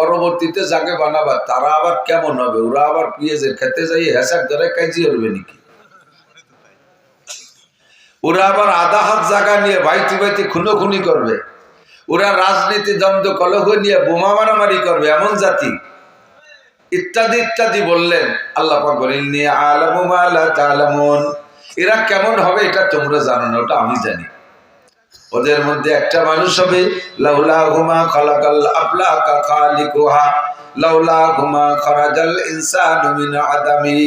পরবর্তীতে যাকে বানাবা তারা আবার কেমন হবে? ওরা আবার পিঁয়াজের খেতে যাই হেসাক ধরে কাজি করবে নাকি? ওরা আবার আধা হাত জায়গা নিয়ে ভাইতি ভাইতি খুনোখুনি করবে। ওরা রাজনীতি দ্বন্দ্ব কলহ নিয়ে বোমা মারামারি করবে, এমন জাতি। ইত্যাদি ইত্যাদি বললেন। আল্লাহ পাক বলেন নি আলামু মা লা তা'লামুন। এরা কেমন হবে এটা তোমরা জানো না, ওটা আমি জানি। ওদের মধ্যে একটা মানুষ হবে লাউলা হুমা খালাকাল আফলাকা খালিকুহা লাউলা হুমা খারাজাল ইনসানু মিন আদামি।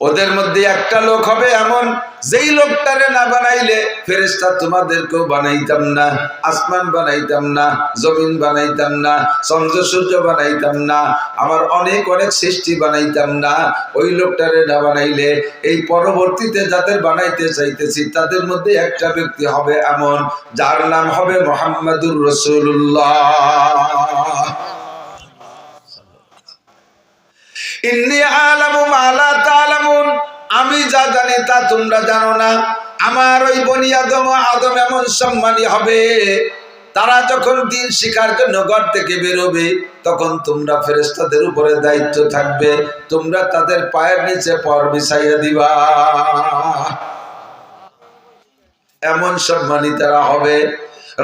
ওদের মধ্যে একটা লোক হবে এমন, যেই লোকটারে না বানাইলে ফেরেশতা তোমাদেরকেও বানাইতাম না, আসমান বানাইতাম না, জমিন বানাইতাম না, চন্দ্র সূর্য বানাইতাম না, আমার অনেক অনেক সৃষ্টি বানাইতাম না। ওই লোকটারে না বানাইলে এই পরবর্তীতে যাদের বানাইতে চাইতেছি তাদের মধ্যে একটা ব্যক্তি হবে এমন, যার নাম হবে মুহাম্মাদুর রাসূলুল্লাহ। ইন্নী আ'লামু মা লা তা'লামুন। আমি যা জানি তা তোমরা জানো না। আমার ওই বনি আদম এমন সম্মানী হবে, তারা যখন দিন শিখার জন্য ঘর থেকে বেরোবে তখন তোমরা ফেরেশতাদের উপরে দায়িত্ব থাকবে, তোমরা তাদের পায়ের নিচে পর বিছাইয়া দিবা। এমন সম্মানী তারা হবে।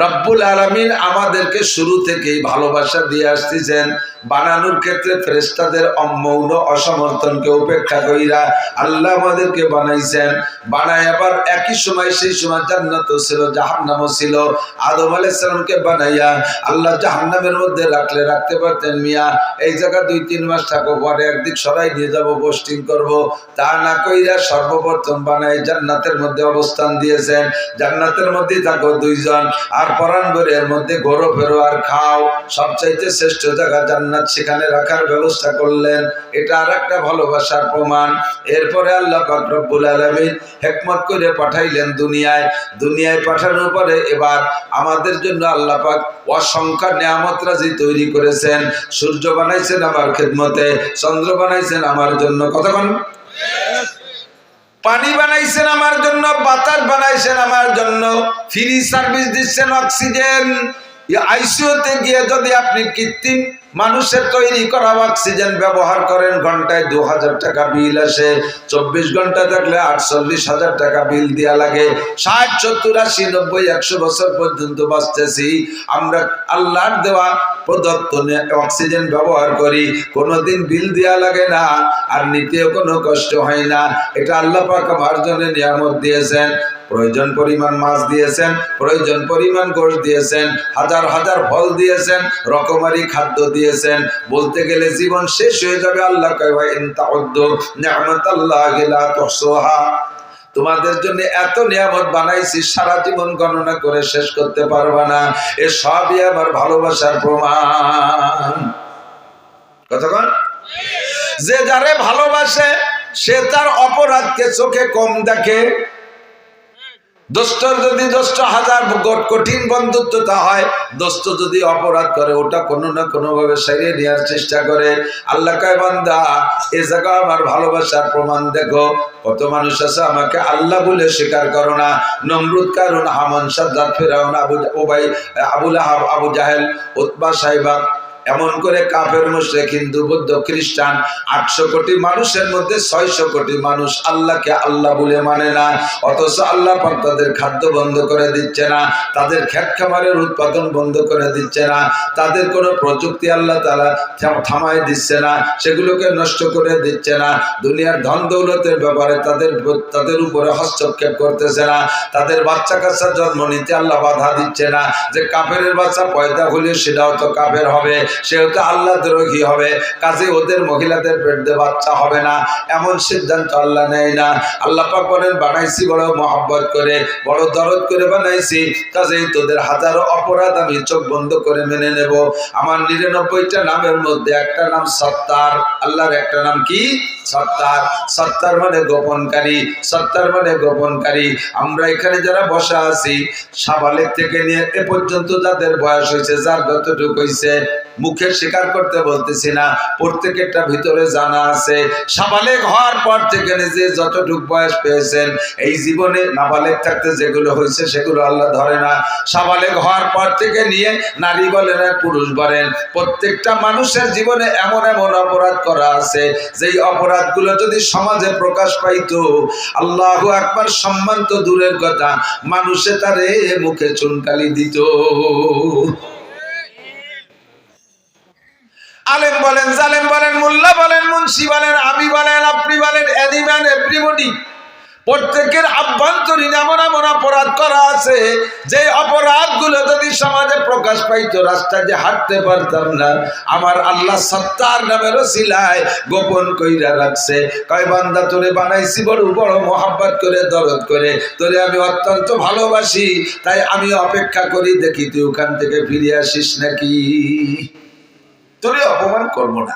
রব্বুল আলামিন আমাদেরকে শুরু থেকেই ভালোবাসা দিয়ে আসতেছেন। বানানোর ক্ষেত্রে ফেরেশতাদের অমৌন অসমর্থনকে উপেক্ষা কইরা আল্লাহ আমাদেরকে বানাইছেন। বানায় আবার একই সময় সেই সময় জান্নাতও ছিল, জাহান্নামও ছিল। আদম আলাইহিস সালামকে বানাইয়া আল্লাহ জাহান্নামের মধ্যে রাখলে রাখতে পারতেন, মিয়া এই জায়গা 2-3 মাস থাকো, পরে একদিক সরাই নিয়ে যাব, পোস্টিং করব, তা না কইরা সর্বপ্রথম বানাই জান্নাতের মধ্যে অবস্থান দিয়েছেন। জান্নাতের মধ্যে থাকো 2 জন, আর পরাণ ভরে এর মধ্যে ঘোরো ফেরো আর খাও। সবচাইতে শ্রেষ্ঠ জায়গা জান্নাত, সেখানে রাখার ব্যবস্থা করলেন। এটা আর একটা ভালোবাসার প্রমাণ। এরপরে আল্লাহ পাক রব্বুল আলামিন হিকমত করে পাঠাইলেন দুনিয়ায়। দুনিয়ায় পাঠানোর পরে এবার আমাদের জন্য আল্লাহ পাক অসংখ্য নিয়ামত রাজি তৈরি করেছেন। সূর্য বানাইছেন আমার খেদমতে, চন্দ্র বানাইছেন আমার জন্য, কতক্ষণ পানি বানাইছেন আমার জন্য, বাতাস বানাইছেন আমার জন্য, ফ্রি সার্ভিস দিচ্ছেন অক্সিজেন। আইসিইউতে গিয়ে যদি আপনি কৃত্রিম মানুষের তৈরি করা অক্সিজেন ব্যবহার করেন, ঘন্টায় 2000 টাকা বিল আসে। 24 ঘন্টা থাকলে 48,000 টাকা বিল দেওয়া লাগে। 60, 70, 80, 90, 100 বছর পর্যন্ত বাঁচতেছি আমরা। আল্লাহর দেওয়া প্রদত্ত অক্সিজেন ব্যবহার করি, কোনোদিন বিল দেওয়া লাগে না, আর নিতেও কোনো কষ্ট হয় না। এটা আল্লাহ পাক আমার জন্য নিয়ামত দিয়েছেন। প্রয়োজন পরিমাণ মাছ দিয়েছেন, প্রয়োজন পরিমাণ গোশত দিয়েছেন, হাজার হাজার ফল দিয়েছেন, রকমারি খাদ্য দিয়েছেন। বলতে গেলে জীবন শেষ হয়ে যাবে। আল্লাহ কয় ওয়া ইন তাউদ্দু নি'মাতাল্লাহি লা তুহসুহা। তোমাদের জন্য এত নিয়ামত বানাইছি, সারা জীবন গণনা করে শেষ করতে পারবা না। এ সবই আমার ভালোবাসার প্রমাণ। কতক্ষণ? যে যারে ভালোবাসে সে তার অপরাধকে চোখে কম দেখে। দোস্তর যদি দোস্ত হাজার কঠিন বন্ধুত্বতা হয়, দোস্ত যদি অপরাধ করে ওটা কোনো না কোনো ভাবে সারিয়ে নেওয়ার চেষ্টা করে। আল্লাহ কয় বান্দা এ জায়গা আমার ভালোবাসার প্রমাণ দেখো। কত মানুষ আছে আমাকে আল্লাহ বলে স্বীকার করো না। নমরুদ, কারুন, হামান, সাদ্দাত, ফিরাউন, আবু লাহাব, আবু জাহেল, উতবা, সাইবা, এমন করে কাফের, মুশরিক, হিন্দু, বৌদ্ধ, খ্রিস্টান 800 কোটি মানুষের মধ্যে 600 কোটি মানুষ আল্লাহকে আল্লাহ বলে মানে না। অথচ আল্লাহ পাক তাদের খাদ্য বন্ধ করে দিচ্ছে না, তাদের ক্ষেত খামারের উৎপাদন বন্ধ করে দিচ্ছে না, তাদের কোনো প্রযুক্তি আল্লাহ তাআলা থামায় দিচ্ছে না, সেগুলোকে নষ্ট করে দিচ্ছে না। দুনিয়ার ধন দৌলতের ব্যাপারে তাদের উপরে হস্তক্ষেপ করতেছে না। তাদের বাচ্চা কাচ্চা জন্ম নিতে আল্লাহ বাধা দিচ্ছে না, যে কাফেরের বাচ্চা পয়দা হলে সেটাও তো কাফের হবে, সেহেতু আল্লাহ দ্রোহী হবে, কাজে ওদের মহিলাদের পেটে বাচ্চা হবে না, এমন সিদ্ধান্ত আল্লাহ নেয় না। আল্লাহ পাক বলেন বানাইছি বড় মহব্বত করে, বড় দরদ করে বানাইছি, কাজেই তোদের হাজারো অপরাধ আমি চোখ বন্ধ করে মেনে নেব। আমার 99টা নামের মধ্যে একটা নাম সত্তার। আল্লাহর একটা নাম কি? সত্তার। সত্তার মানে গোপনকারী, সত্তার মানে গোপনকারী। আমরা এখানে যারা বসা আছি, সাবালেক থেকে নিয়ে এ পর্যন্ত যাদের বয়স হয়েছে, যার যতটুকু হয়েছে, মুখে স্বীকার করতে বলতেছি না, প্রত্যেকেরটা ভিতরে জানা আছে। সাবালেগ হওয়ার পর থেকে নিজে যতটুক বয়স পেয়েছেন, এই জীবনে নাবালেগ থাকতে যেগুলো হয়েছে সেগুলো আল্লাহ ধরে না। সাবালেগ হওয়ার পর থেকে নিয়ে নারী বলেন আর পুরুষ বলেন, প্রত্যেকটা মানুষের জীবনে এমন এমন অপরাধ করা আছে, যেই অপরাধগুলো যদি সমাজে প্রকাশ পাইতো, আল্লাহু আকবার, সম্মান তো দূরের কথা, মানুষে তারে মুখে চুনকালি দিত। আলেম বলেন, জালেম বলেন, মোল্লা বলেন, মুন্সি বলেন, আমি বলেন, আপনি বলেন, এনিম্যান এভরিবডি, প্রত্যেকের আভ্যন্তরীণ এমন এমন অপরাধ করা আছে, যে অপরাধগুলো যদি সমাজে প্রকাশ পাইতো, রাস্তায় যে হাঁটতে পারতাম না। আমার আল্লাহ সত্তার নামের ওসিলায় গোপন কইরা রাখছে। কয় বান্দা, তোরে বানাইছি বড় বড় মোহাব্বত করে, দরদ করে, তোরে আমি অত্যন্ত ভালোবাসি, তাই আমি অপেক্ষা করি দেখি তুই ওখান থেকে ফিরে আসিস নাকি, তোরে অপমান করবো না।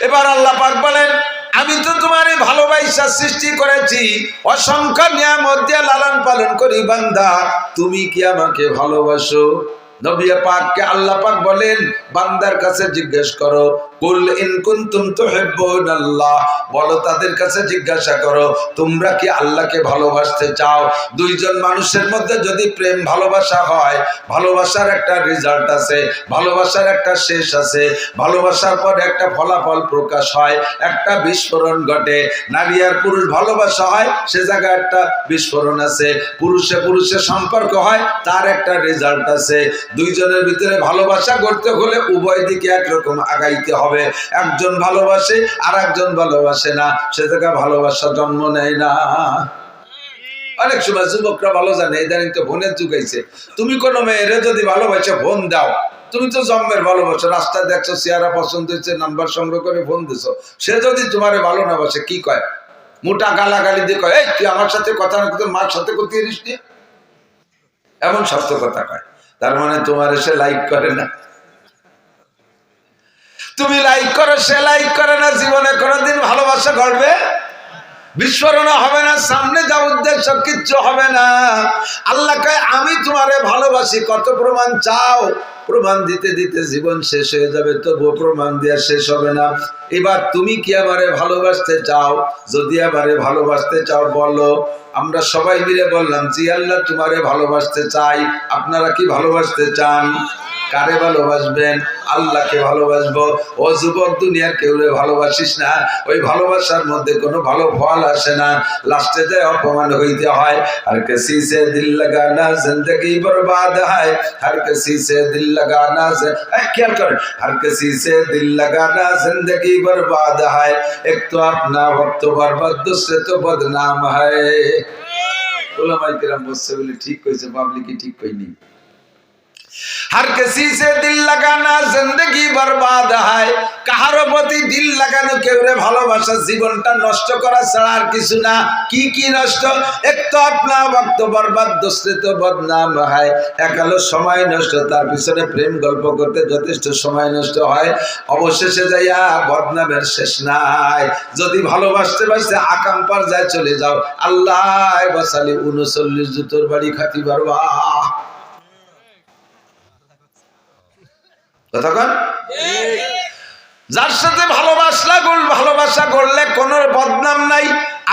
এবার আল্লাহ পাক বলেন, আমি তো তোমার ভালোবাসা সৃষ্টি করেছি, অসংখ্য নিয়ামত দিয়ে লালন পালন করি, বান্দা তুমি কি আমাকে ভালোবাসো? নবী পাককে আল্লাহ পাক বলেন, বান্দার কাছে জিজ্ঞেস করো, কুল ইন কুনতুম তুহিব্বুনাল্লাহ, বলো তাদের কাছে জিজ্ঞাসা করো, তোমরা কি আল্লাহকে ভালোবাসতে চাও? দুইজন মানুষের মধ্যে যদি প্রেম ভালোবাসা হয়, ভালোবাসার একটা রেজাল্ট আছে, ভালোবাসার একটা শেষ আছে, ভালোবাসার পর একটা ফলাফল প্রকাশ হয়, একটা বিস্ফোরণ ঘটে। নারী আর পুরুষ ভালোবাসা হয়, সে জায়গায় একটা বিস্ফোরণ আছে। পুরুষে পুরুষের সম্পর্ক হয়, তার একটা রেজাল্ট আছে। দুইজনের ভিতরে ভালোবাসা করতে হলে উভয় দিকে একরকম আগাইতে হবে। একজন ভালোবাসে আর একজন ভালোবাসে না, সে জায়গায় ভালোবাসা জন্ম নেয় না। অনেক সময় যুবকরা ভালো জানে, ইদানিং তো ফোনের যুগ হয়েছে। তুমি কোনো মেয়েরে যদি ভালোবাসে ফোন দাও, তুমি তো জন্মের ভালোবাসো, রাস্তায় দেখছো, চেহারা পছন্দ হচ্ছে, নাম্বার সংগ্রহ করে ফোন দিছো, সে যদি তোমারে ভালো না বাসে, কি কয়? মোটা গালাগালি দিয়ে কয়, এই তুই আমার সাথে কথা না, তোর মার সাথে করতে পারিস নি, এমন সত্য কথা কয়। তার মানে তোমার সে লাইক করে না, তুমি লাইক করো, সে লাইক করে না, জীবনে কোনোদিন ভালোবাসা ঘটবে, বিস্ফোরণ হবে না, সামনে যা উদ্দেশ্য কিচ্ছু হবে না। আল্লাহ কয়, আমি তোমারে ভালোবাসি, কত প্রমাণ চাও? প্রমাণ দিতে দিতে জীবন শেষ হয়ে যাবে, তবুও প্রমাণ দেওয়া শেষ হবে না। এবার তুমি কি আমারে ভালোবাসতে চাও? যদি আমারে ভালোবাসতে চাও বলো। আমরা সবাই মিলে বললাম, জি আল্লাহ তোমারে ভালোবাসতে চাই। আপনারা কি ভালোবাসতে চান? কারে ভালোবাসবেন? আল্লাহকে ভালোবাসবো। ও যুবক, দুনিয়ার কেউরে ভালোবাসিস না, ওই ভালোবাসার মধ্যে কোনো ভালো ফল আসে না, লাস্টে যায় অপমান হইতে হয়। আর কিসি সে দিল লাগানা জিন্দগি বরবাদ হয়, হর কিসি সে দিল লাগানা, খেয়াল করেন, হর কিসি সে দিল লাগানা জিন্দগি বরবাদ হয়, এক তো আপনা ওয়াক্ত বরবাদ, দুসরে তো বদনাম হয়। উলামায়ে কেরাম বলছে বলে ঠিক কইছে, পাবলিকই ঠিক কইনি। हर किसी से दिल लगाना जिंदगी बर्बाद है, কাহারো প্রতি দিল লাগানো, কেউরে ভালোবাসা জীবনটা নষ্ট করা ছাড়া আর কিছু না। কি কি নষ্ট? এক তো আপনা ওয়াক্ত বরবাদ, দুসরে তো বদনাম হয়, একালো সময় নষ্ট, তার পিছনে প্রেম গল্প করতে যথেষ্ট সময় নষ্ট হয়, অবশেষে যাইয়া বদনামের শেষ নাই। যদি ভালোবাসতে বাসতে আকাম পর্যায়ে চলে যাও, আল্লাহ বাসালি 39 জুতোর বাড়ি খাতি পারবা। যার সাথে ভালোবাসা করলে কোন বদনাম নাই,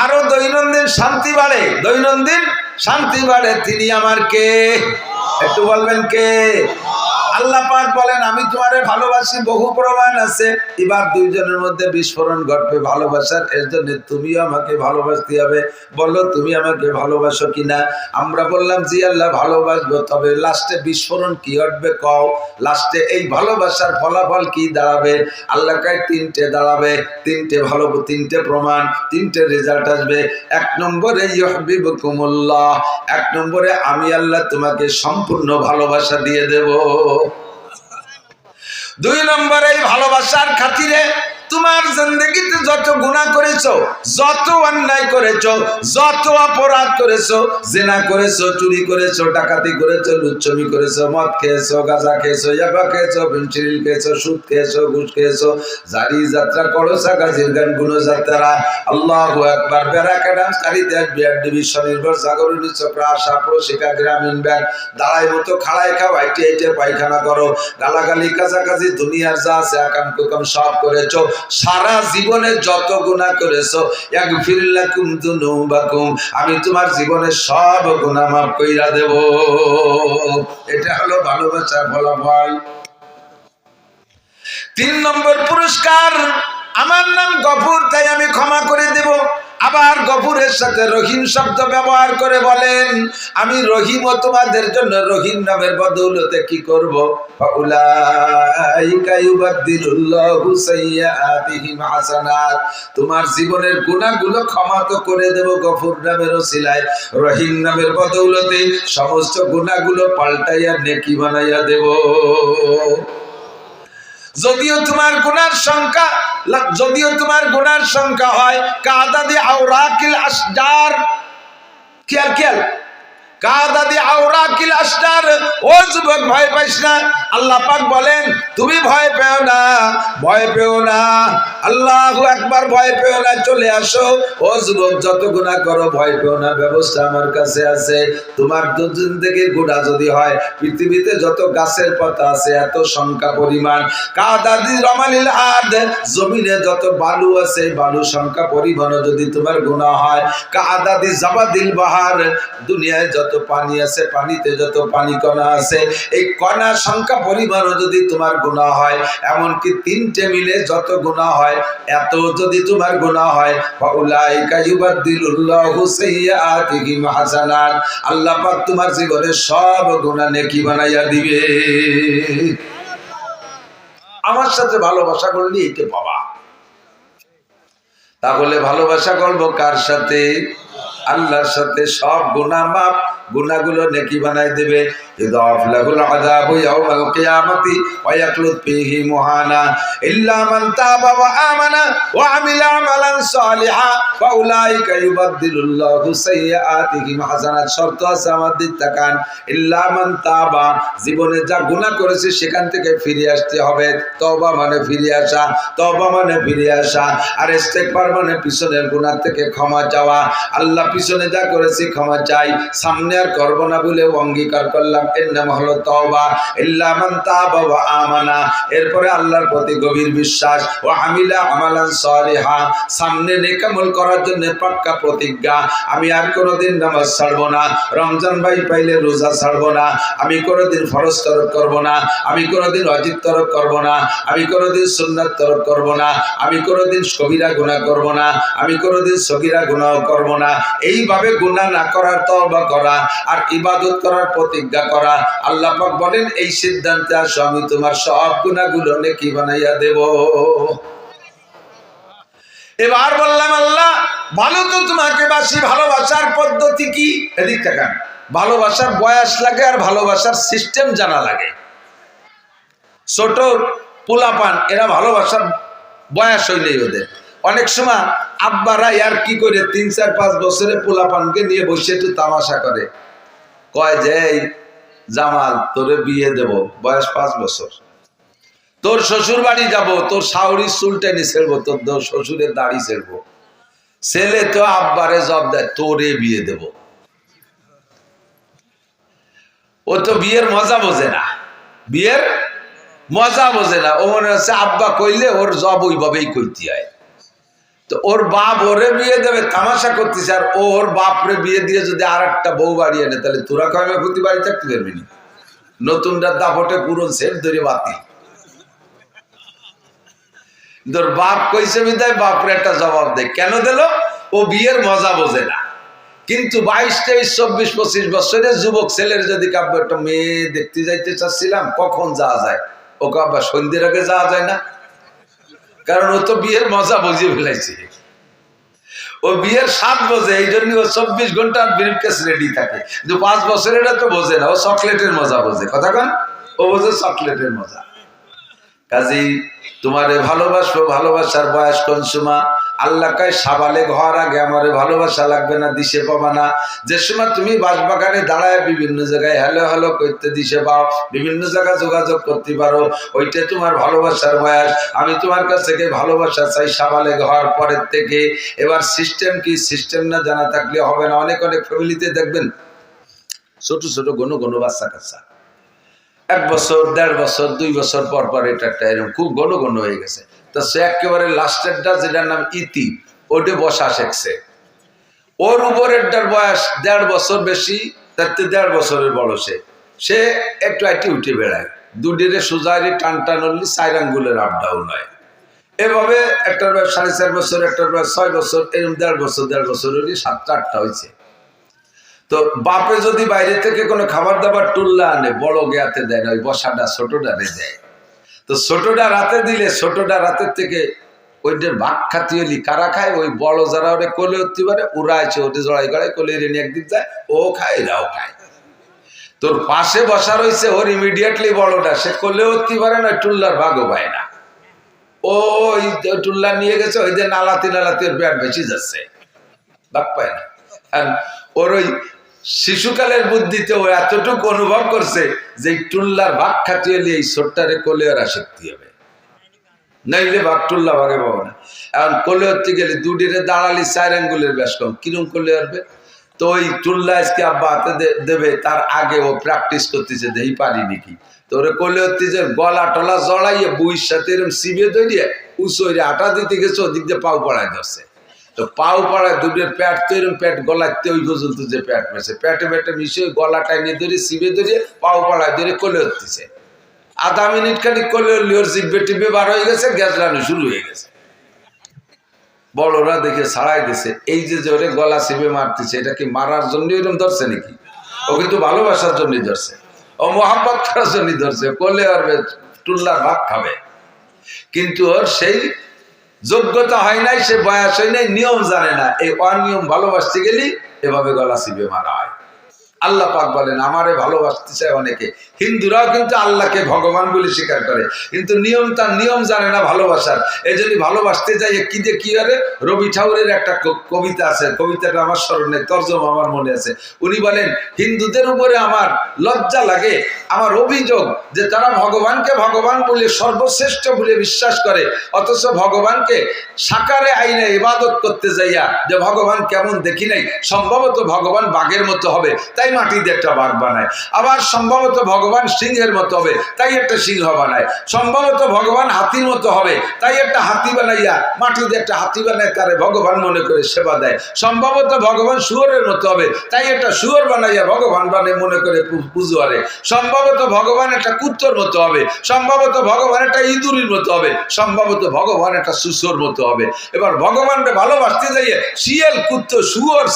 আরো দৈনন্দিন শান্তি বাড়ে, দৈনন্দিন শান্তি বাড়ে। তিনি আমার কে? একটু বলবেন কে? আল্লাহ পাক বলেন, আমি তোমারে ভালোবাসি, বহু প্রমাণ আছে। এবার দুইজনের মধ্যে বিস্ফোরণ ঘটবে ভালোবাসার, এর জন্য তুমিও আমাকে ভালোবাসতে হবে। বলো তুমি আমাকে ভালোবাসো কিনা? আমরা বললাম জি আল্লাহ ভালোবাসবো। তবে লাস্টে বিস্ফোরণ কি ঘটবে কও? লাস্টে এই ভালোবাসার ফলাফল কি দাঁড়াবে? আল্লাহ কয় তিনটে দাঁড়াবে, তিনটে প্রমাণ, তিনটে রেজাল্ট আসবে। এক নম্বরে ইউহিব্বুকুমুল্লাহ, এক নম্বরে আমি আল্লাহ তোমাকে সম্পূর্ণ ভালোবাসা দিয়ে দেব। দুই নম্বরে এই ভালোবাসার খাতিরে তোমার জিন্দেগিতে যত গুনাহ করেছো, যত অন্যায় করেছো, যত অপরাধ করেছো, জিনা করেছো, চুরি করেছো, ডাকাতি করেছো, লুচ্ছমি করেছো, মদ খেয়েছো, গাঁজা খেয়েছো, ইয়াবা খেয়েছো, ফেনসিডিল খেয়েছো, সুদ খেয়েছো, ঘুষ খেয়েছো, জারি যাত্রা করোসা গাজির গান গুনো যাত্রা, আল্লাহু আকবার, ব্যারাকা ডান্স, কারিতাস, বিআর ডিভিশন, নির্ভর সাগরী চক্র, আশা প্রশিকা, গ্রামীণ ব্যাংক, দাঁড়াই মতো খাড়াই খাও, আইটি আইটে পায়খানা করো, গালাগালি কাছাকাছি দুনিয়ার যা আছে আকাম কুকাম সব করেছো। সারা জীবনে যত গুনাহ করেছো, ইয়াগফির লাকুম যুনুবাকুম, আমি তোমার জীবনের সব গুনাহ মাফ কইরা দেব। এটা হলো ভালোবাসার ফলাফল। 3 নম্বর পুরস্কার, আমার নাম গফুর, তাই আমি ক্ষমা করে দেব। আবার গফুরের সাথে রহিম শব্দ ব্যবহার করে বলেন, আমি রহিম তোমাদের জন্য রহিম নামের বদৌলতে কি করব? ফাউলাইকা ইউবাদদিলুল্লাহু সাইয়্যাতিহিম হাসানাত, তোমার জীবনের গুনাহগুলো ক্ষমা তো করে দেব গফুর নামের ওসিলায়, রহিম নামের বদৌলতে সমস্ত গুনাহগুলো পাল্টাইয়া নেকি বানাইয়া দেব। যদিও তোমার গুনার সংখ্যা হয় কাদাদি আওরাকিল আশজার, খেয়াল কাদাদি আওরাকিল আশজার, ও যুবক ভয় পাইস না, আল্লাহ পাক বলেন তুমি ভয় পেও না, ভয় পেও না, আল্লাহু আকবার, ভয় পেও না, চলে আসো। ও যুবক যত গুনাহ করো ভয় পেও না, ব্যবস্থা আমার কাছে আছে। তোমার জিন্দেগির গুনাহ যদি হয় পৃথিবীতে যত গাছের পাতা আছে এত সংখ্যা পরিমাণ, কাদাদি রমালিল আদ, জমিনে যত বালু আছে বালু সংখ্যা পরিমাণও যদি তোমার গুনাহ হয়, কাদাদি জাবাদিল বাহার, দুনিয়ায় যত পানি আছে পানিতে যত পানি কণা আছে এই কণা সংখ্যা পরিমাণও যদি তোমার গুনাহ হয়, এমনকি 3টে মিলে যত গুনাহ হয় এত যদি তোমার গুনাহ হয়, ফাউলাইকা ইউবাদদিলুল্লাহু সাইয়্যাতিহিম হাসানাত, আল্লাহ পাক তোমার জীবনের সব গুনাহ নেকি বানাইয়া দিবে। আমার সাথে ভালোবাসা করলে এটা পাবা। তাহলে ভালোবাসা করবো কার সাথে? আল্লাহর সাথে। সব গুনাহ মাফ, গুনাহগুলো নেকি বানাই দেবে। ইদাফ লাহুল আযাবু ইয়াওমাল কিয়ামাতি ওয়া ইয়াকলুদ ফীহি মুহানা ইল্লা মান তাবা ওয়া আমানা ওয়া আমিলা আমালান সালিহা ফাউলাইকা ইউবাদদিলুল্লাহু সাইয়্যাতিহিম হাসানাত। শর্ত আছে আমাদের, তাকান, ইল্লা মান তাবা, জীবনে যা গুনাহ করেছে সেখান থেকে ফিরে আসতে হবে। তওবা মানে ফিরে আসা, তওবা মানে ফিরে আসা, আর ইস্তেগফার মানে পিছনের গুনাহ থেকে ক্ষমা চাওয়া। আল্লাহ পিছনে যা করেছি ক্ষমা চাই, সামনে আর করব না বলে অঙ্গীকার করলাম, এর নাম হলো তওবা। ইল্লা মান তাবা ওয়া আমানা, এরপরে আল্লাহর প্রতি গভীর বিশ্বাস, ওয়া আমিলা আমালান সালিহা, সামনে নেক আমল করার জন্য পাক্কা প্রতিজ্ঞা, আমি আর কোনোদিন নামাজ ছাড়বো না, রমজান ভাই পাইলে রোজা ছাড়বো না, আমি কোনোদিন ফরজ তরক করব না, আমি কোনোদিন ওয়াজিব তরক করব না, আমি কোনোদিন সুন্নাত তরক করব না, আমি কোনোদিন কবিরা গুনাহ করব না, আমি কোনোদিন সগীরা গুনাহ করব না। এইভাবে গুনাহ না করার তওবা করা আর ইবাদত করার প্রতিজ্ঞা করা। আল্লাহ পাক বলেন এই সিদ্ধান্তে আসো, আমি তোমার সব গুনাহগুলো নেকি বানাইয়া দেব। এবার বললাম আল্লাহ ভালো তো তোমাকে বাসি, ভালোবাসার পদ্ধতি কি? এদিক তাকান, ভালোবাসার বয়স লাগে আর ভালোবাসার সিস্টেম জানা লাগে। ছোট পোলাপান এরা ভালোবাসার বয়স হইলেই ওদের অনেক সময় আব্বারা আর কি করে 3, 4, 5 বছরে পোলাপানকে নিয়ে বসে একটু তামাশা করে, কয় যে জামাল তোরে বিয়ে দেব, বয়স 5 বছর, তোর শ্বশুর বাড়ি যাব, তোর শাওরির চুল টেনে ছেড়বো, তোর শ্বশুরের দাড়ি ছেড়বো। ছেলে তো আব্বারে জব দেয়, তোরে বিয়ে দেব। ও তো বিয়ের মজা বোঝে না, বিয়ের মজা বোঝে না। ও মনে হচ্ছে আব্বা কইলে ওর জব ওইভাবেই কইতে হয়। তো ওর বাপ ওরে বিয়ে দেবে তামাশা করতেছে, আর ওর বাপরে বিয়ে দিয়ে যদি আর একটা বউ বাড়ি এনে, তাহলে তোরা কয়মে প্রতি বাড়ি থাকতে পারবি না। নতুনটা দাপটে পুরো সেট ধরে বাতি। তোর বাপ কইছে বিদায় বাপরে একটা জবাব দেয়, কেন দিল? ও বিয়ের মজা বোঝে না। কিন্তু 22, 23, 24, 25 বছরের যুবক ছেলের যদি কাব্য একটা মেয়ে দেখতে যাইতে চাচ্ছিলাম, কখন যাওয়া যায়? ও কাব্বা সন্ধ্যের আগে যাওয়া যায় না, কারণ ও তো বিয়ের মজা বুঝিয়ে ফেলাইছে। ও বিয়ের স্বাদ বোঝে, এই জন্য ও 24 ঘন্টা ব্রিফকেস রেডি থাকে। কিন্তু 5 বছরের তো বোঝে না, ও চকলেটের মজা বোঝে। কথা কন, ও বোঝে চকলেটের মজা। কাজেই তোমারে ভালোবাসবো, ভালোবাসার বয়স কোন সময়? আল্লাহ কয় সাবালেগ হওয়ার আগে আমারে ভালোবাসা লাগবে না, দিশে পাবা না। যে সময় তুমি বাসবাগানে দাঁড়ায় বিভিন্ন জায়গায় হ্যালো হ্যালো করতে দিশে পাও, বিভিন্ন জায়গায় যোগাযোগ করতে পারো, ওইটা তোমার ভালোবাসার বয়স। আমি তোমার কাছ থেকে ভালোবাসা চাই সাবালেগ হওয়ার পরের থেকে। এবার সিস্টেম কি? সিস্টেম না জানা থাকলে হবে না। অনেক অনেক ফ্যামিলিতে দেখবেন ছোট ছোট ঘন বাচ্চা কাচ্চা 1 বছর 1.5 বছর 2 বছর পর পর এটা একটা এরকম খুব ঘন হয়ে গেছে। তো সে একেবারে লাস্টেরটা যেটার নাম ইতি, ওটা বসা শিখছে। ওর উপরেরটার বয়স 1.5 বছর বেশি, তার 1.5 বছরের বড়। সে একটু আইটি উঠে বেড়ায়, দুটিরে সোজারি টান টান হলি 4 আঙ্গুলের আপ ডাউন হয়। এভাবে একটার বয়স 4.5 বছর, একটার বয়স 6 বছর, এরকম 1.5 বছর হলি 7টা 8টা হয়েছে। তো বাপে যদি বাইরে থেকে কোনো খাবার দাবার টুল্লা আনে, বড় গেয়াতে দেয় না, ওই বসাটা ছোটটারে দেয়। তো ছোটটা রাতে দিলে ছোটটা রাতের থেকে ওইটার ভাগ খাতি হলি কারা খায়? ওই বড় যারা ওরে কোলে উঠতে পারে ওরা আছে, ওটা জড়াই গড়াই কোলে রেনে একদিক যায়, ও খায় এরাও খায়। তোর পাশে বসা রয়েছে, ওর ইমিডিয়েটলি বড়টা, সে কোলে উঠতে পারে না, টুল্লার ভাগও পায় না। ও ওই টুল্লা নিয়ে গেছে, ওই যে নালাতি ওর পেট বেশি যাচ্ছে, ভাগ পায় না। আর ওর ওই শিশুকালের বুদ্ধিতে ও এতটুকু অনুভব করছে যে টুল্লার ভাগ খাটিয়ে নিয়ে এই ছোট্টারে কোলে ওরা শিখতে হবে, নাইলে ভাগ টুল্লা ভাগে পাবো না। এখন কোলে হতে গেলে দুটিরে দাঁড়ালি 4 আঙ্গুলের বেশ কম, কিরম কোলে আসবে? তো ওই টুল্লা আজকে আব্বা হাতে দেবে, তার আগে ও প্র্যাকটিস করতেছে, দেই পারি নাকি। তো ওরে কোলে হতে যে গলা টলা জড়াইয়ে বইয়ের সাথে এরকম সিবে ধরিয়ে উঁচুরে আটা দিতে গেছে, ওদিক দিয়ে পাও পড়ায় ধরছে। তো পাও পাড়ায় দুটোর প্যাট তো এরকম প্যাট গলাতে ওই পর্যন্ত যে প্যাট মেছে, প্যাটে মিশে ওই গলাটায় নিয়ে ধরে সিবে ধরে পাও পাড়ায় ধরে কোলে হতেছে। আধা মিনিট খালি কোলে হলি ওর জিভে টিপে বার হয়ে গেছে, গ্যাস রান্না শুরু হয়ে গেছে। বড়রা দেখে ছাড়াই দিছে। এই যে ওরে গলা সিবে মারতেছে, এটা কি মারার জন্য এরকম ধরছে নাকি? ও কিন্তু ভালোবাসার জন্যই ধরছে, ও মোহাম্মত করার জন্যই ধরছে। কোলে আর টুল্লার ভাগ খাবে, কিন্তু ওর সেই যোগ্যতা হয় নাই, সে বয়স হয় নাই, নিয়ম জানে না। এই অনিয়ম ভালোবাসতে গেলি এভাবে গলা চিপে মারা হয়। আল্লাহ পাক বলেন আমারে ভালোবাসতে চায় অনেকে। হিন্দুরাও কিন্তু আল্লাহকে ভগবান বলে স্বীকার করে, কিন্তু তার নিয়ম জানে না ভালোবাসার। এই জন্য ভালোবাসতে যাই কি যে কি আরে রবি ঠাকুরের একটা কবিতা আছে, কবিতাটা আমার স্মরণে, তর্জমা আমার মনে আছে। উনি বলেন হিন্দুদের উপরে আমার লজ্জা লাগে, আমার অভিযোগ যে তারা ভগবানকে ভগবান বলে সর্বশ্রেষ্ঠ বলে বিশ্বাস করে, অথচ ভগবানকে সাকারে আইনে ইবাদত করতে যাইয়া যে ভগবান কেমন দেখি নাই, সম্ভবত ভগবান বাঘের মতো হবে তাই মাটি দিয়ে একটা বাঘ বানায়, আবার সম্ভবত ভগবান সিংহের মতো হবে তাই একটা সিংহ বানায়, সম্ভবত ভগবান হাতির মতো হবে তাই একটা হাতি বানাইয়া মাটি দিয়ে একটা হাতি বানায় তারে ভগবান মনে করে সেবা দেয়, সম্ভবত ভগবান শুয়োরের মতো হবে তাই একটা শুয়োর বানাইয়া ভগবান মনে করে পুজো করে, সম্ভবত ভগবান একটা কুত্তর মতো হবে, সম্ভবত ভগবান একটা ইঁদুরের মতো হবে, সম্ভবত ভগবান একটা সুসোর মতো হবে। এবার ভগবানকে ভালোবাসতে যাইয়ে শিয়াল কুত্ত শুয়োর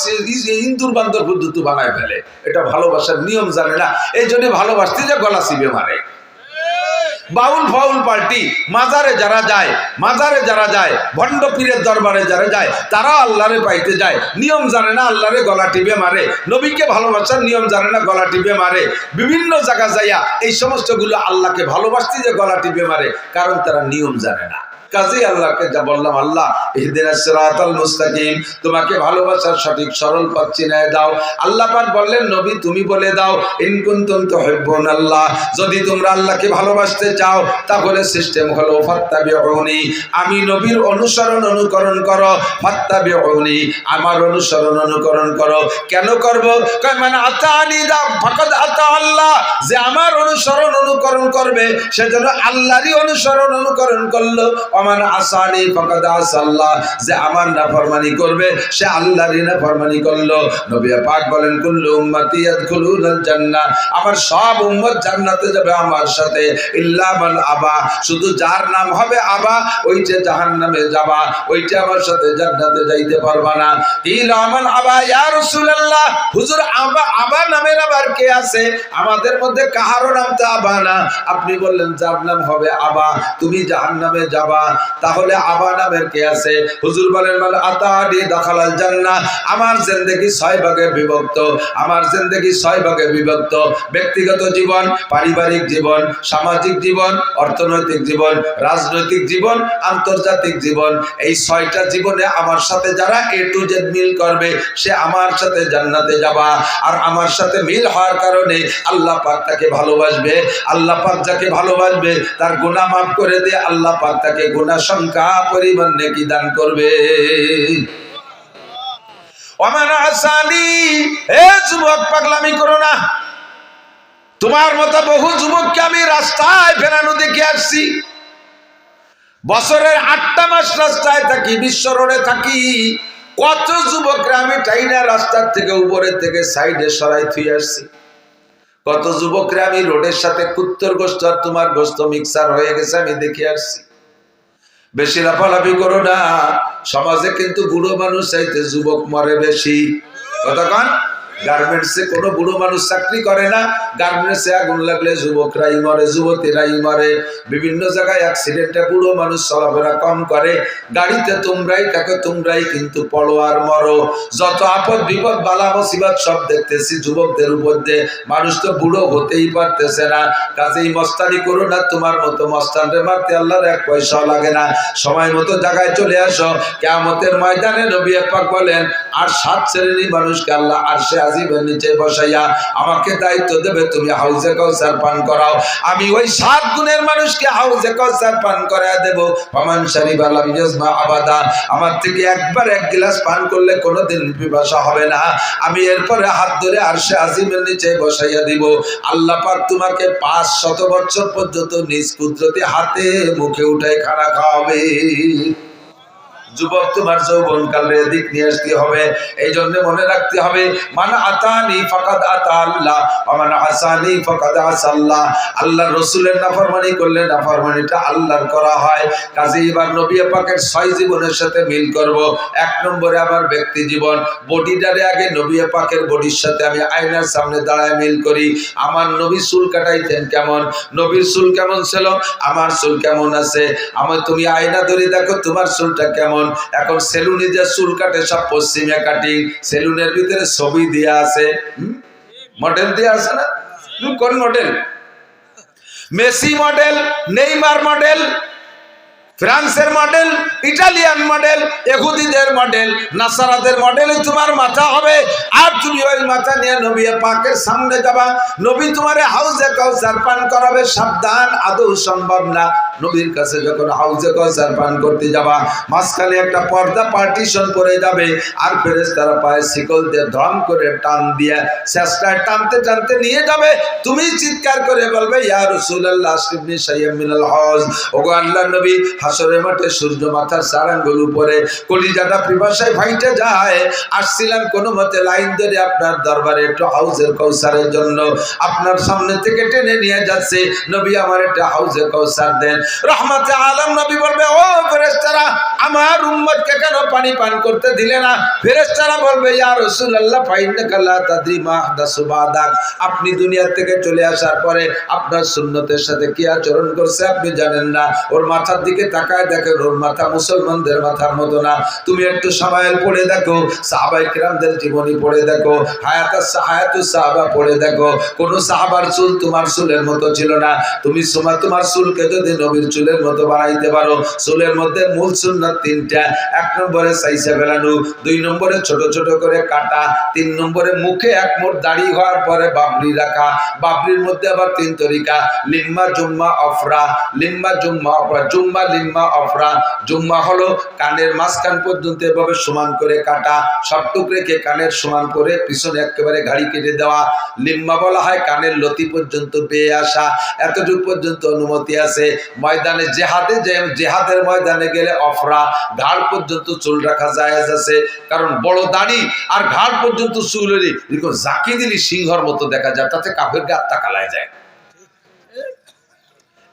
ইন্দুর বান্দর পদ্ধতি বানায় ফেলে। এটা ভালোবাসার নিয়ম জানে না, এই জন্য ভালোবাসতে যে গলা চিপে মারে। বাউল ফাউল পার্টি মাজারে যারা যায় ভণ্ড পীরের দরবারে যারা যায় তারা আল্লাহরে পাইতে যায়, নিয়ম জানে না, আল্লাহরে গলা টিপে মারে। নবীকে ভালোবাসার নিয়ম জানে না, গলা টিপে মারে। বিভিন্ন জায়গা যাইয়া এই সমস্ত গুলো আল্লাহকে ভালোবাসতে যে গলা টিপে মারে, কারণ তারা নিয়ম জানে না। কাজী আল্লাহকে যা বললাম, আল্লাহ ইহদিনাস সিরাতাল মুস্তাকিম, তোমাকে ভালোবাসার সঠিক সরল পথ চিনায় দাও। আল্লাহ পাক বললেন নবী তুমি বলে দাও ইন কুনতুম তুহিব্বুনাল্লাহ, যদি তোমরা আল্লাহকে ভালোবাসতে চাও তাহলে সিস্টেম হলো ফাত্তাবিউনি, আমি নবীর অনুকরণ করো, ফাত্তাবিউনি আমার অনুকরণ করো। কেন করব? কয় মানে আতানি দা ফাকাদ আতা আল্লাহ, যে আমার অনুকরণ করবে সে যেন আল্লাহরই অনুকরণ করলো। ওমান আসানি ফাকাদ আসাল্লাহ, যে আমার নাফরমানি করবে সে আল্লাহরই নাফরমানি করলো। নবী পাক বলেন কুল্লু উম্মতি ইয়াদখুলুনাল জান্নাহ, আমার সব উম্মত জান্নাতে যাবে আমার সাথে, ইল্লা মান আবা, শুধু যার নাম হবে আবা ওইটা জাহান্নামে যাবা, ওইটা আমার সাথে জান্নাতে যাইতে পারবা না। ইলা মান আবা ইয়া রাসূলুল্লাহ, হুজুর আবা নামের আবার কে আছে? আমাদের মধ্যে কাহারও নাম তো আবা না। আপনি বললেন যার নাম হবে আবা তুমি জাহান্নামে যাবা। তাহলে আবা নামের কে আছে? হুজুর বলেন মান আতানি দাখালাল জান্নাহ। আমার জিন্দেগি 6 ভাগে বিভক্ত, আমার জিন্দেগি 6 ভাগে বিভক্ত। ব্যক্তিগত জীবন, পারিবারিক জীবন, সামাজিক জীবন, অর্থনৈতিক জীবন, রাজনৈতিক জীবন, আন্তর্জাতিক জীবন। এই 6টা জীবনে আমার সাথে যারা A to Z মিল করবে সে আমার সাথে জান্নাতে যাবা। আর আমার সাথে মিল হওয়ার কারণে আল্লাহ পাক তাকে ভালোবাসবে। আল্লাহ পাক যাকে ভালোবাসবে তার গুনাহ মাফ করে দিয়ে আল্লাহ পাক তাকে গুনাহ সংখ্যা পরিমাণ নেকি দান করবে। ওমান আসানি, এ যুবক পাগলামি করো না। তোমার মতো বহু যুবককে আমি রাস্তায় ফেরানো দেখে আসছি। বছরের 8টা মাস রাস্তায় থাকি, বিশ্ব রোডে থাকি। কত যুবকরা আমি টাইনা রাস্তার থেকে উপরের থেকে সাইডে সরাই থুই আসছি। কত যুবকরা আমি রোডের সাথে কুত্তর গোস্ত আর তোমার গোস্ত মিক্সার হয়ে গেছে আমি দেখে আসছি। বেশি লাফালাফি করো না। সমাজে কিন্তু বুড়ো মানুষ চাইতে যুবক মরে বেশি। কতক্ষণ গার্মেন্টসে কোনো বুড়ো মানুষ চাকরি করে না। গার্মেন্টসে আগুন লাগলে যুবকরাই মরে, যুবতীরাই মরে। বিভিন্ন জায়গায় অ্যাক্সিডেন্টে বুড়ো মানুষ চলাফেরা কম করে। গাড়িতে তোমরাই থাকো, তোমরাই কিন্তু পড়ো আর মরো। যত আপদ বিপদ বালা মুসিবত সব দেখতেছি যুবকদের উপর দিয়ে। মানুষ তো বুড়ো হতেই পারতেছে না। কাজেই মস্তানি করো না। তোমার মতো মস্তানরে মারতে আল্লাহর 1 পয়সাও লাগে না। সময় মতো জায়গায় চলে আসো। কিয়ামতের ময়দানে নবী পাক বলেন আর 7 শ্রেণীর মানুষকে আল্লাহ আরশে আজিমের নিচে বসাইয়া আমাকে দায়িত্ব দেবে, তুমি হাউজে কাউসার পান করাও। আমি ওই 7 গুণের মানুষকে হাউজে কাউসার পান করায় দেব। ফামান শারিবা লাম ইয়াজমা আবাদা, আমার থেকে একবার 1 গ্লাস পান করলে কোনোদিন পিপাসা হবে না। আমি এরপরে হাত ধরে আরশে আজিমের নিচে বসাইয়া দিব। আল্লাহ পাক তোমাকে 500 বছর পর্যন্ত নিজ কুদরতি হাতে মুখে উঠায় খানা খাওয়াবে। যুবক তোমার যৌবনকালের দিক নিয়ে আসতে হবে। এই জন্য মনে রাখতে হবে মান আতানি ফাকাদ আতা আল্লাহ ওয়া মান আসানি ফাকাদ আসাল্লাহ। আল্লাহর রাসূলের নাফরমানি করলে নাফরমানিটা আল্লাহর করা হয়। কাজে এবার নবী পাকের 6 জীবনের সাথে মিল করব। 1 নম্বরে আমার ব্যক্তি জীবন, বডিটারে আগে নবী পাকের বডির সাথে আমি আয়নার সামনে দাঁড়ায় মিল করি। আমার নবী চুল কাটাইতেন কেমন, নবীর চুল কেমন ছিল, আমার চুল কেমন আছে। আমার তুমি আয়না ধরে দেখো তোমার চুলটা কেমন। এখন সেলুনে যে চুল কাটে সব পশ্চিমে কাটিং, সেলুনের ভিতরে ছবি দেয়া আছে, মডেল দেয়া আছে না? কোন model? Messi model, Neymar model, ফ্রান্সের মডেল, ইটালিয়ান মডেল, ইহুদিদের মডেল, নাসারাদের মডেল তোমার মাথা হবে। আর তুমি ওই মাথা নিয়ে নবী পাকের সামনে যাবা। নবী তোমারে হাউজে কাউসার পান করাবে। সাবধান, আদৌ সম্ভব না। নবীর কাছে যখন হাউজে কাউসার পান করতে যাবা, মাঝখানে একটা পর্দা পার্টিশন পড়ে যাবে। আর ফেরেশতারা পায়ে শিকল দিয়ে ধম করে টান দিয়ে চেষ্টায় টানতে টানতে নিয়ে যাবে। তুমি চিৎকার করে বলবে ইয়া রাসূলুল্লাহ আশরিফনি শাইয়্যাম মিনাল হজ। ওগো আল্লাহর নবী, হাসরের মাঠে সূর্য মাথার 4 আঙ্গুল উপরে, কলিজাটা পিপাসায় ফাইটে যায়। আসছিলাম কোনো মতে লাইন ধরে আপনার দরবারে একটু হাউজে কাউসারের জন্য। আপনার সামনে থেকে টেনে নিয়ে যাচ্ছে। নবী আমার একটা হাউজে কাউসার দেন। রহমতে আলম নবী বলবে ও ফেরেশতারা, আমার উম্মতকে কেন পানি পান করতে দিলে না? ফেরেশতারা বলবে ইয়া রাসূলুল্লাহ ফাইন্নাকা লা তাদরি মা আহদাসু বাদাক। আপনি দুনিয়া থেকে চলে আসার পরে আপনার সুন্নতের সাথে কি আচরণ করছে আপনি জানেন না। ওর মাথার দিকে তাকায় দেখেন, ওর মাথা মুসলমানদের মাথার মতো না। তুমি একটু সামায়েল পড়ে দেখো, সাহাবায়ে কেরামদের জীবনী পড়ে দেখো, হায়াতুস সাহাবা পড়ে দেখো। কোন সাহাবার চুল তোমার চুলের মতো ছিল না। তুমি তোমার চুলকে যদি নবীর চুলের মতো বানাইতে পারো, চুলের মধ্যে মূল সুন্নাত 3টা। 1 নম্বরে সাইসা ফেলানো, 2 নম্বরে ছোট ছোট করে কাটা, 3 নম্বরে মুখে 1 মুঠ দাড়ি হওয়ার পরে বাবরি রাখা। বাবরির মধ্যে আবার 3 তরিকা, লিম্মা জুম্মা অফরা, লিম্মা জুম্মা অফরা, জুম্মা লিম্মা অফরা। জুম্মা হলো কানের মাঝখান পর্যন্ত এভাবে সমান করে কাটা, সবটুক রেখে কানের সমান করে পিছনে একেবারে ঘাড়ি কেটে দেওয়া। লিম্মা বলা হয় কানের লতি পর্যন্ত বেয়ে আসা, এতটুকু পর্যন্ত অনুমতি আছে। ময়দানে জেহাদের ময়দানে গেলে অফরা, ঘাড় পর্যন্ত চুল রাখা জায়েজ আছে। কারণ বড় দাড়ি আর ঘাড় পর্যন্ত চুল হলে এরকম জাকি দিলি সিংহর মতো দেখা যায়, তাতে কাফেরকে আত্মা কালায় যায়।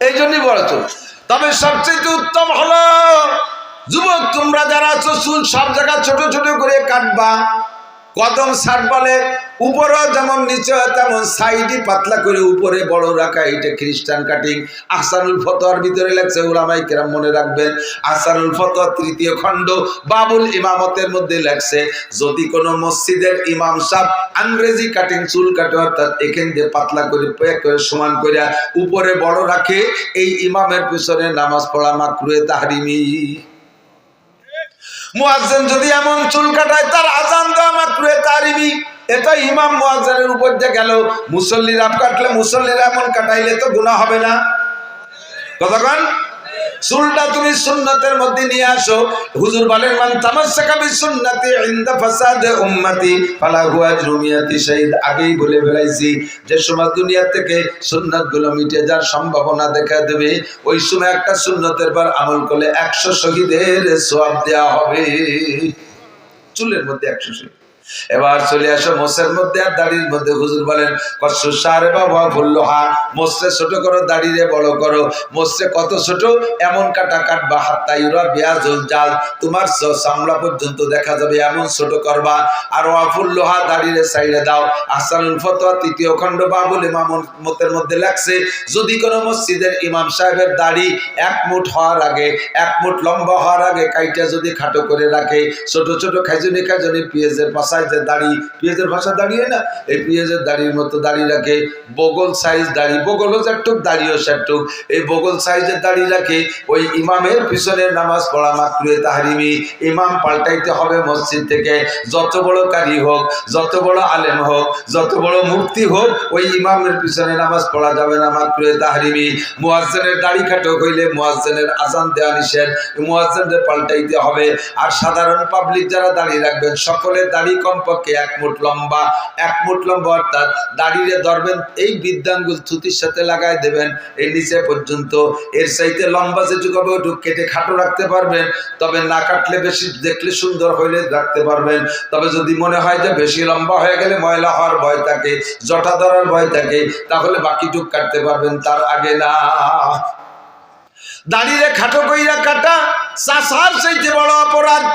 এই জন্যই বড় চুল। তবে সবচেয়ে উত্তম হলো যুবক তোমরা যারা আছো চুল সব জায়গা ছোট ছোট করে কাটবা। কদম শার্ট বলে উপরে যেমন নিচে তেমন সাইডে পাতলা করে উপরে বড় রাখা, এটা খ্রিস্টান কাটিং। আহসানুল ফতোয়ার ভিতরে লেখছে, উলামায়ে কেরাম মনে রাখবেন, আহসানুল ফতোয়া 3য় খণ্ড বাবুল ইমামতের মধ্যে লেখছে, যদি কোনো মসজিদের ইমাম সাহেব ইংরেজি কাটিং চুল কাটে, অর্থাৎ এখান দিয়ে পাতলা করে প্যাক করে সমান করে উপরে বড় রাখে, এই ইমামের পিছনে নামাজ পড়া মাকরুহে তাহরিমি। মুয়াজ্জিন যদি এমন চুল কাটায়, তার আযান দেওয়া মাকরুহে তাহরিমি। এটা ইমাম মুয়াজ্জিনের উপর দিয়ে গেল। মুসল্লিরা কাটলে, মুসল্লিরা এমন কাটাইলে তো গুনাহ হবে না? কতক্ষণ চুলটা তুমি সুন্নতের মধ্যে নিয়ে আসো। হুজুর বলেন, মান তামাসসাকা বিসুন্নতি ইনদা ফাসাদে উম্মতি ফালাহু আজরু মিয়াতি শাহীদ। আগেই বলে ফেলাইছি, যে সময় দুনিয়া থেকে সুন্নাতগুলো মিটে যাওয়ার সম্ভাবনা দেখা দেবে, ওই সময় একটা সুন্নতের পর আমল করলে 100 শহীদের সওয়াব দেওয়া হবে। চুলের মধ্যে 100 শহীদ। এবার চলে আসো মোসের মধ্যে আর দাড়ির মধ্যে। হুজুর বলেন, কসু সারে বাবা বললোহা, মোসে ছোট করো, দাড়িরে বড় করো। মোসে কত ছোট, এমন কাটা কাটবা, হাত্তা ইউরা বিয়াজুল জাল, তোমার চামড়া পর্যন্ত দেখা যাবে, এমন ছোট করবা। আর ওয়াফুল্লোহা, দাড়িরে সাইডে দাও। আহসানুল ফতোয়া 3য় খণ্ড বাবুল ইমামতের মধ্যে লেখছে, যদি কোনো মসজিদের ইমাম সাহেবের দাড়ি 1 মুঠ হওয়ার আগে, 1 মুঠ লম্বা হওয়ার আগে কাইটা যদি খাটো করে রাখে, ছোট ছোট খাইজুনি খাইজুনি পেঁয়াজের পাশা যে দাড়ি, পেঁয়াজের ভাষা দাঁড়িয়ে না, এই পেঁয়াজের দাড়ির মতো দাড়ি রাখে, বগল সাইজ দাড়ি, বগলও চারটুক দাড়িও চারটুক, এই বগল সাইজের দাড়ি রাখে, ওই ইমামের পিছনে নামাজ পড়া মাকরুহে তাহরিমি। ইমাম পাল্টাইতে হবে মসজিদ থেকে, যত বড় কারি হোক, যত বড় আলেম হোক, যত বড় মুফতি হোক, ওই ইমামের পিছনে নামাজ পড়া যাবে না, মাকরুহে তাহরিমি। মুয়াজ্জিনের দাড়ি খাটো হইলে মুয়াজ্জিনের আযান দেওয়া নিষেধ, মুয়াজ্জিনদের পাল্টাইতে হবে। আর সাধারণ পাবলিক যারা দাড়ি রাখবেন, সকলের দাড়ি কমপক্ষে 1 মুঠ লম্বা, 1 মুঠ লম্বা, অর্থাৎ দাড়িরে ধরবেন, এই বৃদ্ধাঙ্গুল থুতির সাথে লাগাই দেবেন এই নিচে পর্যন্ত। এর চাইতে লম্বা যেটুকু হবে ওটুকু কেটে খাটো রাখতে পারবেন, তবে না কাটলে, বেশি দেখলে সুন্দর হইলে রাখতে পারবেন। তবে যদি মনে হয় যে বেশি লম্বা হয়ে গেলে ময়লা হওয়ার ভয় থাকে, জটা ধরার ভয় থাকে, তাহলে বাকিটুক কাটতে পারবেন, তার আগে না। দাড়িরে খাটো কইরা কাটা চাষার চাইতে বড় অপরাধ।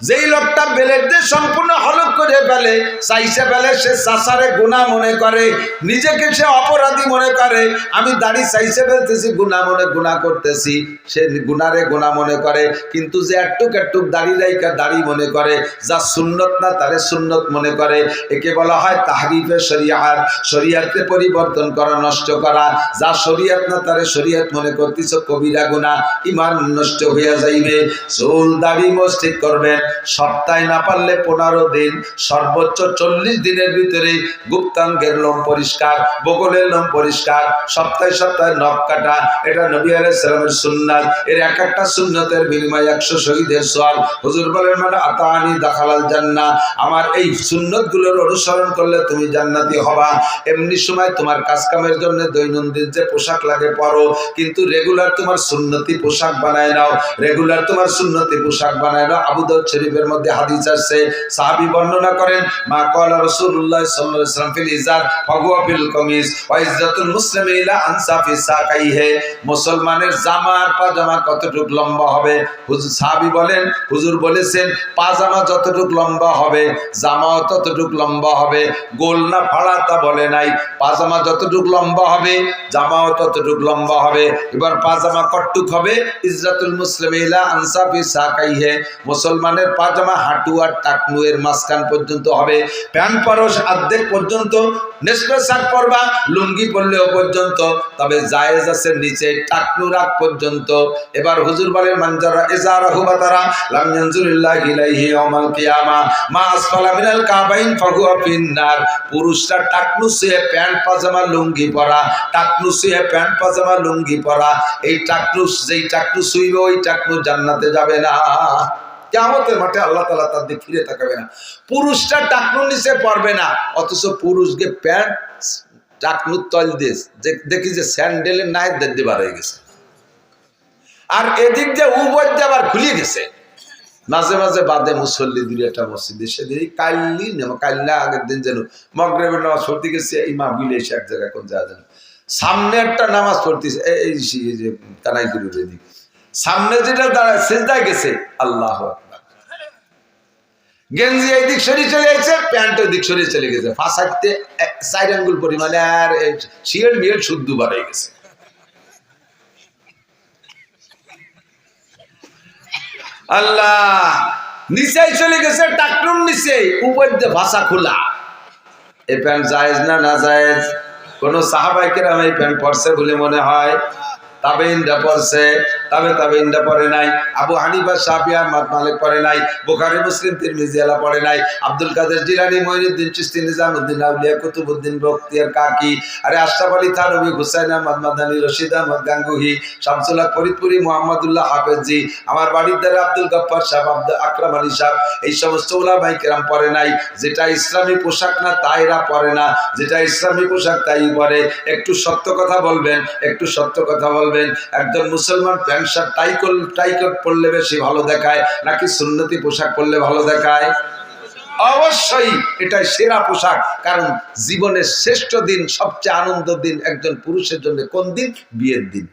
যেই লোকটা বেলেট দিয়ে সম্পূর্ণ হলক করে ফেলে, চাইছে ফেলে, সে চাষারে গুনাহ মনে করে, নিজেকে সে অপরাধী মনে করে। আমি দাড়ি চাইছে ফেলতেছি, গুনাহ মনে গুনাহ করতেছি, সে গুনারে গুনাহ মনে করে। কিন্তু যে একটুক একটুক দাড়ি রাইকা দাড়ি মনে করে, যা সুন্নত না তারে সুন্নত মনে করে, একে বলা হয় তাহরিফে শরিয়াত। শরিয়াতে পরিবর্তন করা, নষ্ট করা। যা শরিয়াত না তারে শরিয়াত মনে করতেছ, কবিরা গুনাহ, ঈমান নষ্ট হইয়া যাইবে। চুল দাড়ি মোছ ঠিক করবেন, সপ্তাহে না পারলে 15 দিন, সর্বোচ্চ 40 দিনের ভিতরে গুপ্তাঙ্গের লোম পরিষ্কার, বগলের লোম পরিষ্কার, সপ্তাহে সপ্তাহে নখ কাটা, এটা নবী আলাইহিস সালামের সুন্নাত। এর এক একটা সুন্নতের বিনিময়ে 100 শহীদের সওয়াব। হুজুর বলেন, মানে আতানি দাখালাল জান্নাহ, আমার এই সুন্নতগুলোর অনুসরণ করলে তুমি জান্নাতি হবা। এমনি সময় তোমার কাজ কামের জন্য দৈনন্দিন যে পোশাক লাগে পরো, কিন্তু রেগুলার তোমার সুন্নতি পোশাক বানায় নাও, রেগুলার তোমার সুন্নতি পোশাক বানায় নাও। আবু দাউদ শরীফের মধ্যে হাদিস আছে, সাহাবী বর্ণনা করেন, মা ক্বালা রাসূলুল্লাহ সাল্লাল্লাহু আলাইহি ওয়াসাল্লাম ফিল ইজার ফাহুয়া ফিল কামিজ ওয়া ইজ্জাতুল মুসলিমি ইলা আনসাফি সাকাইহি। মুসলমানের জামার পাজামা কতটুকু লম্বা হবে? হুজুর সাহাবী বলেন, হুজুর বলেছেন, পাজামা যতটুকু লম্বা হবে জামাও ততটুকু লম্বা হবে। গোল না ফাড়া তা বলে নাই, পাজামা যতটুকু লম্বা হবে জামাও ততটুকু লম্বা হবে। এবার পাজামা কতটুক হবে? ইজ্জাতুল মুসলিমি ইলা আনসাফি সাকাইহি, মুসলমানের পাজামা হাঁটু আর টাকনু এর মাঝখান পর্যন্ত হবে। প্যান্ট পরশ অর্ধেক পর্যন্ত, নেসফে শাক পরবা, লুঙ্গি পরলেও পর্যন্ত, তবে জায়েজ আছে নিচে টাকনু রাখ পর্যন্ত। এবার হুজুর বলেন, মানজারা ইজারাহু বাতারা লাম ইয়ানজুরিল্লাহু ইলাইহি ইয়াওমাল কিয়ামা মা আসফালা মিনাল কাবাইন ফাহুয়া ফিন্নার। পুরুষরা টাকনু ছুঁয়ে প্যান্ট পাজামা লুঙ্গি পরা, টাকনু ছুঁয়ে প্যান্ট পাজামা লুঙ্গি পরা, এই টাকনু, যেই টাকনু ছুঁইবে ওই টাকনু জান্নাতে যাবে না। কিয়ামতের মাঠে আল্লাহ তাআলা তার দিকে ফিরে তাকাবে না। পুরুষরা টাকনুর নিচে পড়বে না, অথচ পুরুষকে প্যান্ট টাকনুর তল দিয়ে দেখি যে স্যান্ডেলের নায়ের দেখতে বার হয়ে গেছে, আর এদিক দিয়ে উভয় দিয়ে আবার খুলে গেছে। মাঝে মাঝে বাদে মুসল্লি দুই একটা মসজিদে সেদিন কাল্লা আগের দিন যেন মগরিবের নামাজ পড়তে গেছে, এই মাহফিলে এসে এক জায়গায় কোন জায়গা যেন সামনে একটা নামাজ পড়তেছে, এই যে কানাইগুলির এদিকে সামনে যেটা দাঁড়ায় সেজদায় গেছে, আল্লাহু আকবার। গেঞ্জি এই দিক সরিয়ে চলে গেছে, প্যান্ট ওই দিক সরিয়ে চলে গেছে, ফাঁসাইতে 4 আঙ্গুল পরিমাণে, আর শিয়েল মিয়েল শুদ্ধ বার হয়ে গেছে। আল্লাহ, নিচেই চলে গেছে, টাকটুর নিচে, উপর দিয়ে ভাষা খোলা। এই প্যান্ট জায়েজ না না জায়েজ? কোন সাহাবায়ে কেরাম এই প্যান্ট পরছে বলে মনে হয়? তাবেঈনরা পরছে, তাবেঈনরা পরে নাই, আবু হানিফা শাফিঈ আহমদ মালিক পরে নাই, বুখারী মুসলিম তিরমিজি আলা পরে নাই, আব্দুল কাদের জিলানী মঈনুদ্দিন চিশতি নিজামউদ্দিন আউলিয়া কুতুবউদ্দিন বখতিয়ার কাকি, আরে আশরাফ আলী থানভী, হুসাইন আহমদ মাদানী, রশিদ আহমদ গাঙ্গুহি, শামসুল হক ফরিদপুরি, মুহাম্মদুল্লাহ হাফেজি, আমার বাড়ির দ্বারা আব্দুল গফফার সাহেব, আব্দুল আকরাম আলী সাহেব, এই সমস্ত উলামায়ে কেরাম পরে নাই। যেটা ইসলামী পোশাক না তাইরা পরে না, যেটা ইসলামী পোশাক তাই পরে। একটু সত্য কথা বলবেন, একটু সত্য কথা বলবেন। একজন মুসলমান প্যান্ট শার্ট টাই কোট পরলে বেশি ভালো দেখায় নাকি সুন্নতি পোশাক পরলে ভালো দেখায়? অবশ্যই এটাই সেরা পোশাক। কারণ জীবনের শ্রেষ্ঠ দিন, সবচেয়ে আনন্দ দিন একজন পুরুষের জন্য কোন দিন? বিয়ের দিন।